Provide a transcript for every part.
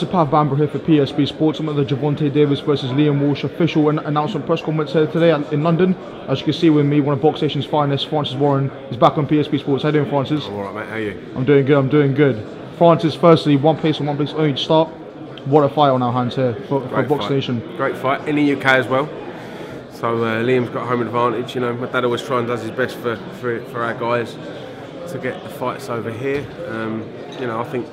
It's a Pav Bamber here for PSB Sports. I'm at the Javonte Davis versus Liam Walsh official announcement press conference here today in London. As you can see with me, one of Boxnation's finest, Francis Warren, is back on PSB Sports. How you doing, Francis? I'm alright, mate. How are you? I'm doing good, I'm doing good. Francis, firstly, one place and one place only to start. What a fight on our hands here for Boxnation. Great fight, in the UK as well. So Liam's got home advantage. You know, my dad always tries and does his best for our guys to get the fights over here. You know, I think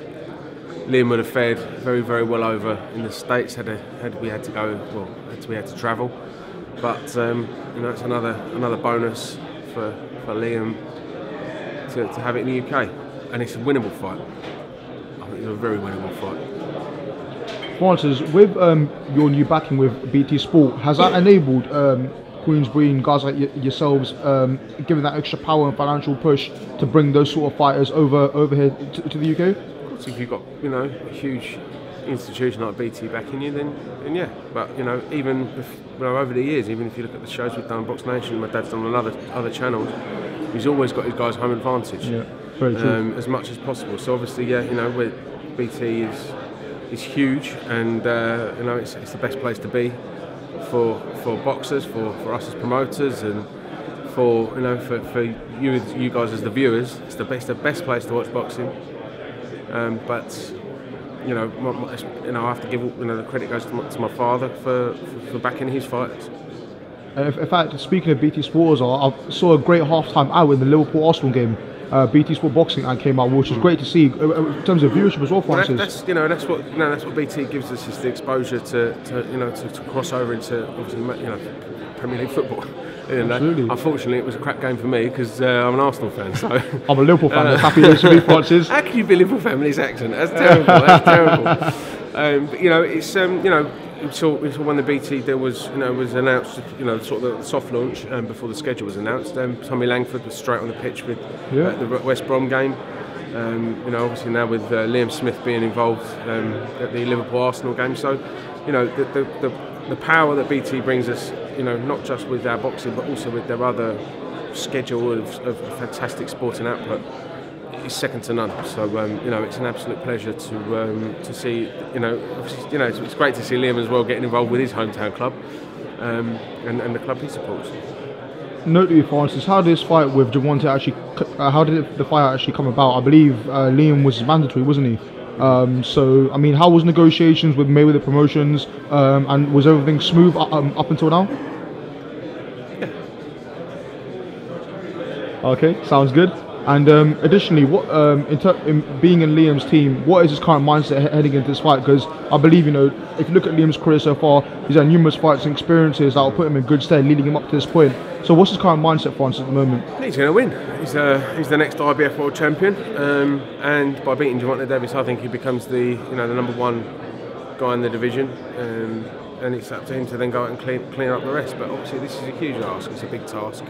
Liam would have fared very, very well over in the States had we had to go, well, we had to travel. But you know, it's another bonus for Liam to have it in the UK, and it's a winnable fight. I think it's a very winnable fight. Francis, with your new backing with BT Sport, has that enabled Queensbury and guys like yourselves, given that extra power and financial push to bring those sort of fighters over here to the UK? If you've got, you know, a huge institution like BT backing you, then yeah. But you know, even if, you know, over the years, even if you look at the shows we've done, Boxnation, my dad's done on other channels, he's always got his guys home advantage. Yeah, very true. As much as possible. So obviously, yeah, you know, BT is huge, and you know, it's the best place to be for boxers, for us as promoters, and for, you know, for you guys as the viewers. It's the best place to watch boxing. But you know, I have to give, you know, the credit goes to my father for backing his fights. In fact, speaking of BT Sport, I saw a great half-time out in the Liverpool Arsenal game. BT Sport Boxing ad came out, which was great to see in terms of viewership as well, Francis. That's what BT gives us, is the exposure to cross over into, obviously, you know, Premier League football. You know, unfortunately, it was a crap game for me because I'm an Arsenal fan. So I'm a Liverpool fan. Happy to be Francis. How can you be a Liverpool fan with this accent? That's terrible. That's terrible. But you know, it's you know, we saw when the BT deal was announced. You know, sort of the soft launch before the schedule was announced. Tommy Langford was straight on the pitch with the West Brom game. You know, obviously now with Liam Smith being involved at the Liverpool Arsenal game. So, you know, the power that BT brings us, you know, not just with our boxing but also with their other schedule of fantastic sporting output, is second to none. So you know, it's an absolute pleasure to see. You know, it's great to see Liam as well getting involved with his hometown club and the club he supports. Note to you, Francis, how did this fight with Javonte actually? How did the fight actually come about? I believe Liam was mandatory, wasn't he? So, I mean, how was negotiations with Mayweather Promotions, and was everything smooth up until now? Yeah. Okay, sounds good. And additionally, what in being in Liam's team, what is his current mindset heading into this fight? Because I believe, you know, if you look at Liam's career so far, he's had numerous fights and experiences that will put him in good stead leading him up to this point. So what's his current mindset, Francis, at the moment? He's going to win. He's the next IBF World Champion, and by beating Javonte Davis, I think he becomes the number one guy in the division, and it's up to him to then go out and clean up the rest. But obviously, this is a huge ask. It's a big task.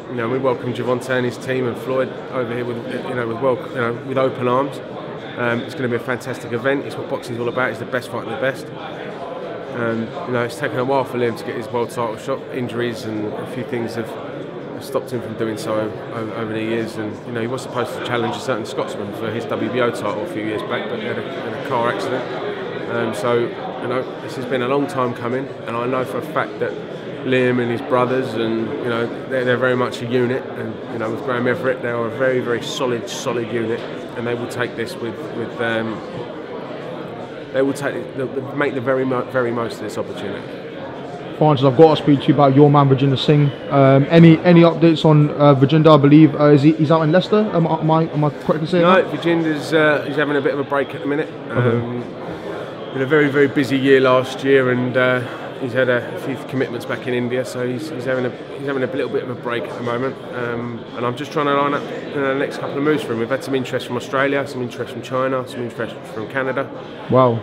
You know, we welcome Javonte and his team and Floyd over here with open arms. It's going to be a fantastic event. It's what boxing is all about. It's the best fighting the best. You know, it's taken a while for Liam to get his world title shot. Injuries and a few things have stopped him from doing so over the years. And you know, he was supposed to challenge a certain Scotsman for his WBO title a few years back, but he had a car accident. So you know, this has been a long time coming, and I know for a fact that Liam and his brothers, and you know, they're very much a unit, and you know, with Graham Everett, they are a very, very solid unit, and they will take this with they will make the very most of this opportunity. Francis, I've got to speak to you about your man Vijender Singh. Any updates on Vijender? I believe he's out in Leicester. Am I correct in saying that? No, Vijender's he's having a bit of a break at the minute. Been a very, very busy year last year, and he's had a few commitments back in India, so he's having a little bit of a break at the moment, and I'm just trying to line up the next couple of moves for him. We've had some interest from Australia, some interest from China, some interest from Canada. Wow.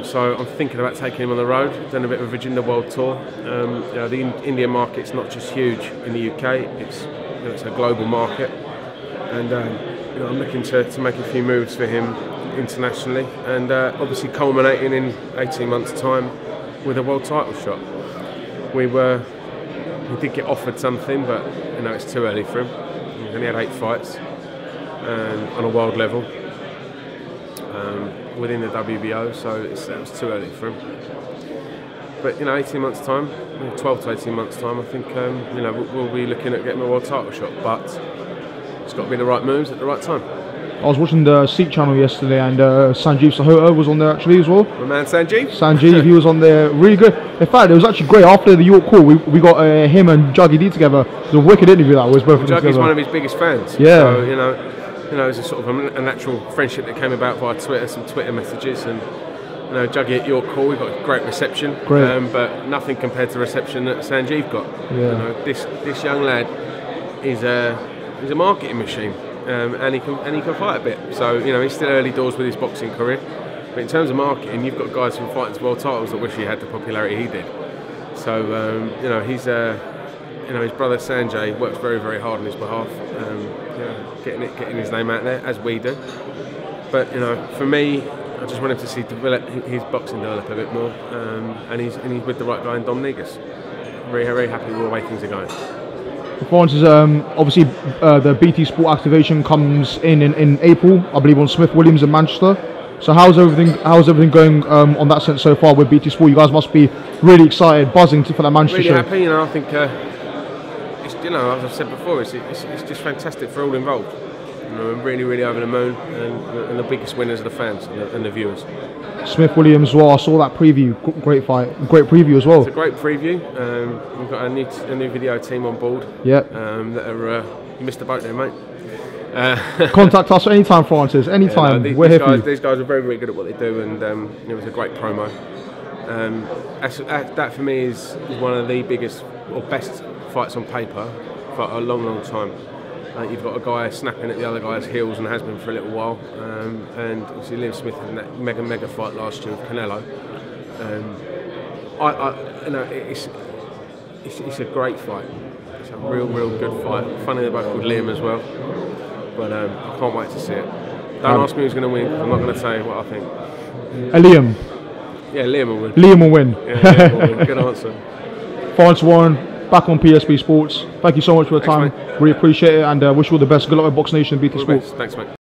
So I'm thinking about taking him on the road. Done a bit of a Vijender World Tour. You know, the Indian market's not just huge in the UK; it's a global market, and you know, I'm looking to make a few moves for him internationally, and obviously culminating in 18 months' time with a world title shot. We did get offered something, but you know, it's too early for him. He only had 8 fights on a world level. within the WBO, so it was too early for him. But 18 months' time, 12 to 18 months' time, I think we'll be looking at getting a world title shot. But it's got to be the right moves at the right time. I was watching the Sikh channel yesterday, and Sanjeev Sahota was on there actually as well. My man Sanjeev? Sanjeev, he was on there, really good. In fact, it was actually great. After the York call, we got him and Juggy D together. It was a wicked interview that was, both of them Juggy's together. one of his biggest fans. Yeah. So, it's a sort of a natural friendship that came about via Twitter, some Twitter messages, and Juggy at York call, we got a great reception. Great. But nothing compared to the reception that Sanjeev got. Yeah. This young lad is a marketing machine. And he can fight a bit. So he's still early doors with his boxing career. But in terms of marketing, you've got guys who are fighting for world titles that wish he had the popularity he did. So he's his brother Sanjay works very, very hard on his behalf. Getting his name out there, as we do. But for me, I just want him to see his boxing develop a bit more. And he's with the right guy in Dom Negus. Very, very happy with the way things are going. Performances, obviously the BT Sport activation comes in April, I believe, on Smith Williams in Manchester. So how's everything going on that sense so far with BT Sport? You guys must be really excited, buzzing for that Manchester show. Really happy, I think it's, as I've said before, it's just fantastic for all involved. I'm really, really over the moon, and the biggest winners are the fans and the viewers. Smith Williams as well. I saw that preview. Great fight. Great preview as well. It's a great preview. We've got a new video team on board. Yeah. That are you missed the boat there, mate. Contact us anytime, Francis. Anytime. Yeah, we're here for you. These guys are very, very good at what they do, and it was a great promo. That for me is one of the biggest or best fights on paper for a long, long time. You've got a guy snapping at the other guy's heels and has been for a little while, and obviously Liam Smith in that mega fight last year with Canelo. It's a great fight. It's a real good fight. Funny they're both called Liam as well, but I can't wait to see it. Don't ask me who's going to win. I'm not going to say what I think. Liam. Yeah, Liam will win. Liam will win. Yeah, Liam will win. Good answer. Francis Warren, back on PSP Sports. Thank you so much for the time. Mate. Really appreciate it, and wish you all the best. Good luck with Boxnation and BT Sports. Thanks, mate.